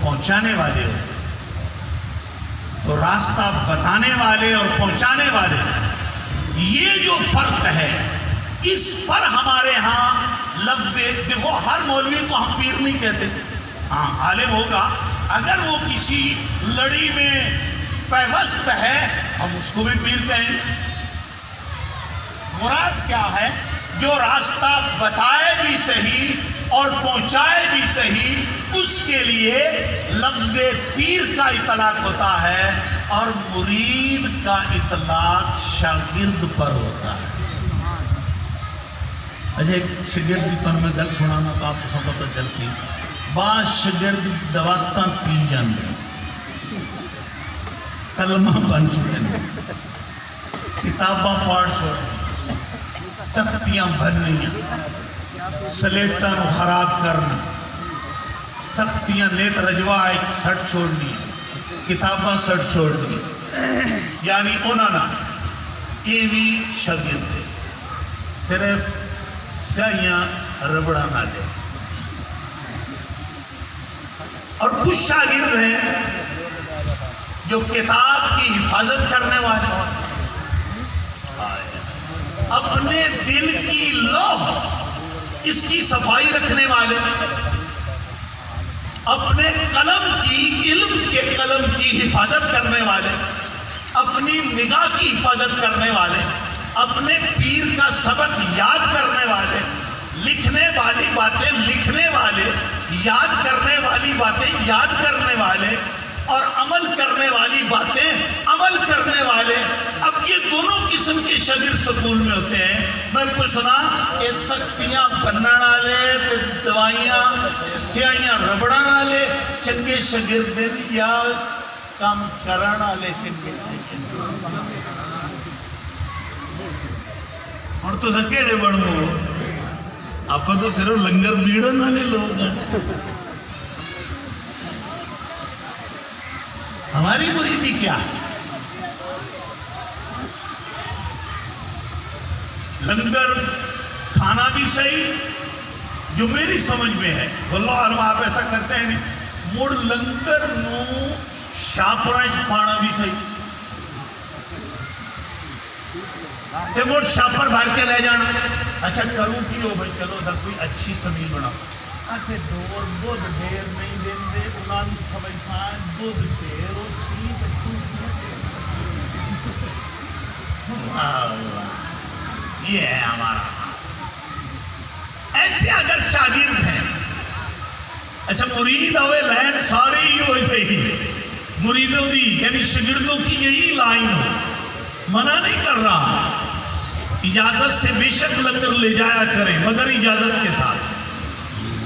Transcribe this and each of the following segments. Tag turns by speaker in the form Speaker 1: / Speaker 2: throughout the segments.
Speaker 1: پہنچانے والے ہوتے ہیں. تو راستہ بتانے والے اور پہنچانے والے، یہ جو فرق ہے، اس پر ہمارے ہاں لفظ، دیکھو ہر مولوی کو ہم پیر نہیں کہتے. ہاں عالم ہوگا، اگر وہ کسی لڑی میں پیوست ہے ہم اس کو بھی پیر کہیں. مراد کیا ہے؟ جو راستہ بتائے بھی صحیح اور پہنچائے بھی صحیح، اس کے لیے لفظ پیر کا اطلاق ہوتا ہے اور مرید کا اطلاق شاگرد پر ہوتا ہے. اچھا ایک شاگرد کی تو میں گل سنانا تو آپ کو پتہ چل سی. بعض شاگرد دواتاں پی جاندے، کلمہ بن چکے ہیں، کتاباں پڑھ چھوڑ، تختیاں بھرنیاں، سلیٹاں خراب کرنا، تختیاں نیت رجوا سٹ چھوڑنی، کتاباں سٹ چھوڑنی، یعنی انہوں نے یہ بھی شاگرد ہے. صرف سیاہیاں ربڑا نہ دے. اور کچھ شاگرد ہیں جو کتاب کی حفاظت کرنے والے، اپنے دل کی لوح اس کی صفائی رکھنے والے، اپنے قلم کی، علم کے قلم کی حفاظت کرنے والے، اپنی نگاہ کی حفاظت کرنے والے، اپنے پیر کا سبق یاد کرنے والے، لکھنے والی باتیں لکھنے والے، یاد کرنے والی باتیں یاد کرنے والے، اور عمل کرنے والی باتیں عمل کرنے والے. اب یہ دونوں قسم کے شاگرد سکول میں ہوتے ہیں. میں پوچھنا یہ تختیاں بننے والے، دوائیاں سیاہیاں ربڑا والے چنگے شاگرد یا کام کرنے والے چنگے شاگرد؟ اور تو کہڑے بنو آپ تو صرف لنگر بیڑن والے لوگ ہیں. ہماری مریدی کیا ہے؟ لنگر کھانا بھی صحیح، جو میری سمجھ میں ہے، واللہ عالم آپ ایسا کرتے ہیں نہیں، مڑ لنگر نو شاپرائج پانا بھی صحیح، تے مڑ شاپر بھر کے لے جانا. اچھا کروں کی ہو بھائی، چلو ادھر کوئی اچھی سمیل بنا، اچھے دور دودھ دیر نہیں دیں دے، انہاں نے خبیصان دودھ دیر ہو سی یہ ہے ہمارا. ایسے اگر شاگرد ہیں، اچھا مرید ہوئے لائن سارے ہی ہوئے صحیح، مریدوں دی یعنی شاگردوں کی یہی لائن ہو، منع نہیں کر رہا، اجازت سے بے شک لنگر لے جایا کریں مگر اجازت کے ساتھ.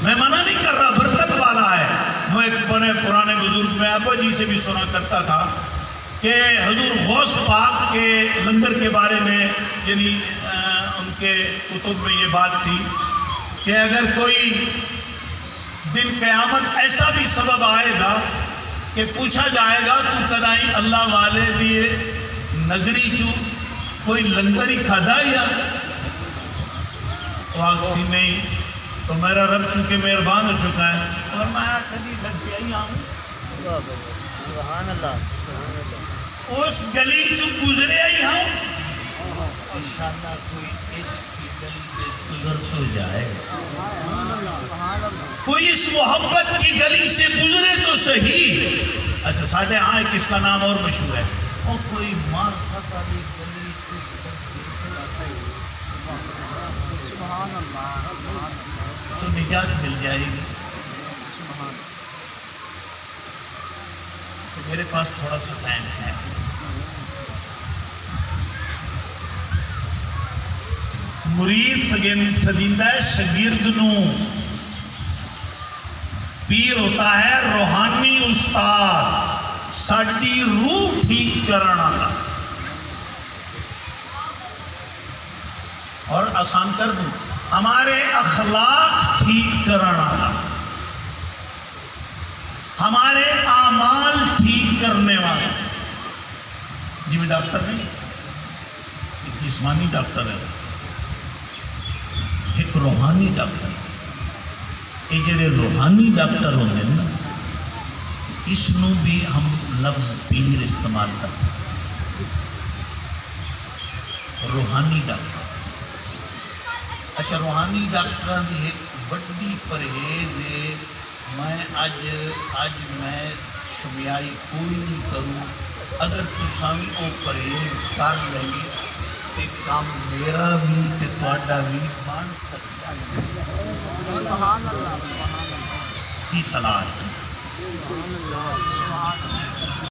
Speaker 1: میں منع نہیں کر رہا، برکت والا ہے. میں ایک بڑے پرانے بزرگ میں ابا جی سے بھی سنا کرتا تھا کہ حضور غوث پاک کے لنگر کے بارے میں، یعنی ان کے کتب میں یہ بات تھی کہ اگر کوئی دن قیامت ایسا بھی سبب آئے گا کہ پوچھا جائے گا تو کدائیں اللہ والے دیے نگری چو کوئی لنگر ہی کھادا یا واقعی نہیں، تو میرا رب چونکہ مہربان ہو چکا ہے اور میں کبھی لگ گیا ہی آؤں.
Speaker 2: سبحان اللہ،
Speaker 1: اس گلی چو گزرے ہی ہوں، انشاءاللہ کوئی عشق کی گلی سے گزر تو جائے، کوئی اس محبت کی گلی سے گزرے تو صحیح. اچھا ساڑھے ہاں ایک اس کا نام اور مشہور ہے، اور کوئی معرفت والی گلی تو نجات مل جائے گی. تو میرے پاس تھوڑا سا ٹائم ہے. مرید سدیندہ شاگرد نو، پیر ہوتا ہے روحانی استاد، ساڈی روح ٹھیک کرنا والا. اور آسان کر دوں، ہمارے اخلاق ٹھیک کرنا والا، ہمارے اعمال ٹھیک کرنے والا. جی میں ڈاکٹر نہیں، ایک جسمانی ڈاکٹر ہے، ایک روحانی ڈاکٹر. یہ جڑے روحانی ڈاکٹر ہوتے ہیں نا، اس نو بھی ہم لفظ پیر استعمال کر سکتے ہیں. روحانی ڈاکٹر. اچھا روحانی ڈاکٹر کی ایک بڑی پرہیز ہے میں اج میں شمیائی کوئی نہیں کروں اگر تساں بھی وہ پرہیز کر لئی تے کام میرا بھی تے تہاڈا بھی بن سکتا ہے.
Speaker 2: سبحان اللہ.
Speaker 1: کی صلاح ہے.
Speaker 2: سبحان اللہ.